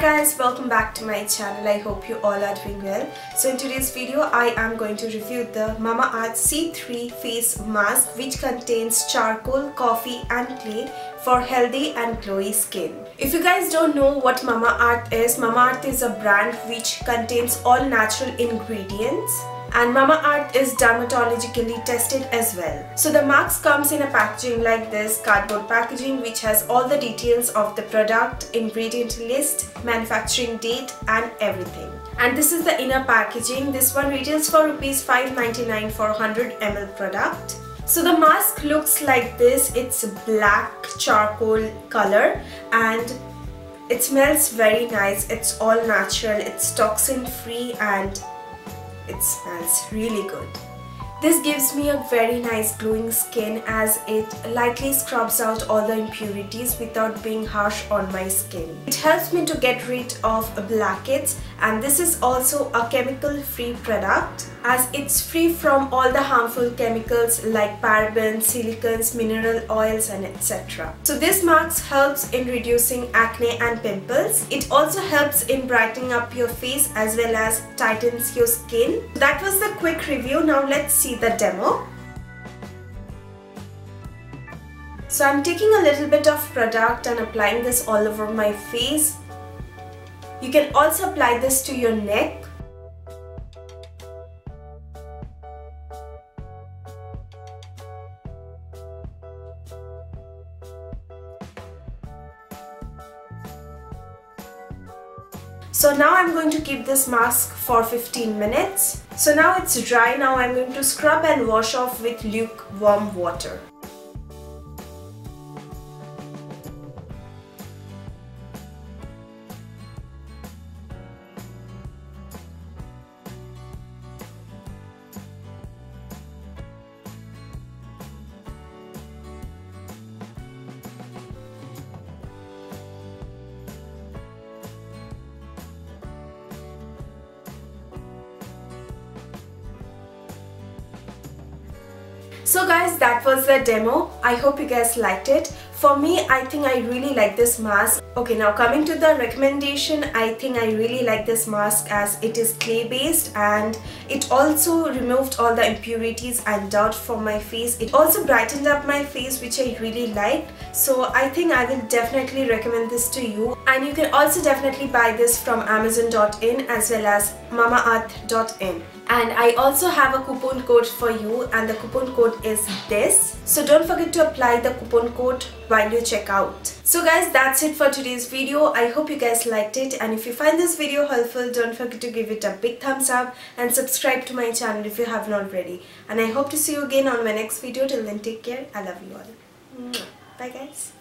guys, welcome back to my channel. I hope you all are doing well. So in today's video I am going to review the Mamaearth C3 face mask, which contains charcoal, coffee and clay for healthy and glowy skin. If you guys don't know what Mamaearth is a brand which contains all natural ingredients. And Mamaearth is dermatologically tested as well. So the mask comes in a packaging like this, cardboard packaging, which has all the details of the product, ingredient list, manufacturing date and everything. And this is the inner packaging. This one retails for Rs 5.99 for 100 ml product. So the mask looks like this. It's black charcoal color and it smells very nice. It's all natural, it's toxin free and it smells really good. This gives me a very nice glowing skin as it lightly scrubs out all the impurities without being harsh on my skin. It helps me to get rid of blackheads, and this is also a chemical free product as it's free from all the harmful chemicals like parabens, silicones, mineral oils and etc. So this mask helps in reducing acne and pimples. It also helps in brightening up your face as well as tightens your skin. That was the quick review. Now let's see the demo. So I'm taking a little bit of product and applying this all over my face. You can also apply this to your neck. So now I'm going to keep this mask for 15 minutes. So now it's dry. Now I'm going to scrub and wash off with lukewarm water. So guys, that was the demo. I hope you guys liked it. For me, I think I really like this mask. Okay, now coming to the recommendation, I think I really like this mask as it is clay based and it also removed all the impurities and dirt from my face. It also brightened up my face, which I really liked. So I think I will definitely recommend this to you. And you can also definitely buy this from Amazon.in as well as Mamaearth.in. And I also have a coupon code for you, and the coupon code is this. So don't forget to apply the coupon code while you check out. So guys, that's it for today's video. I hope you guys liked it, and if you find this video helpful, don't forget to give it a big thumbs up and subscribe to my channel if you haven't already. And I hope to see you again on my next video. Till then, take care. I love you all. Bye guys.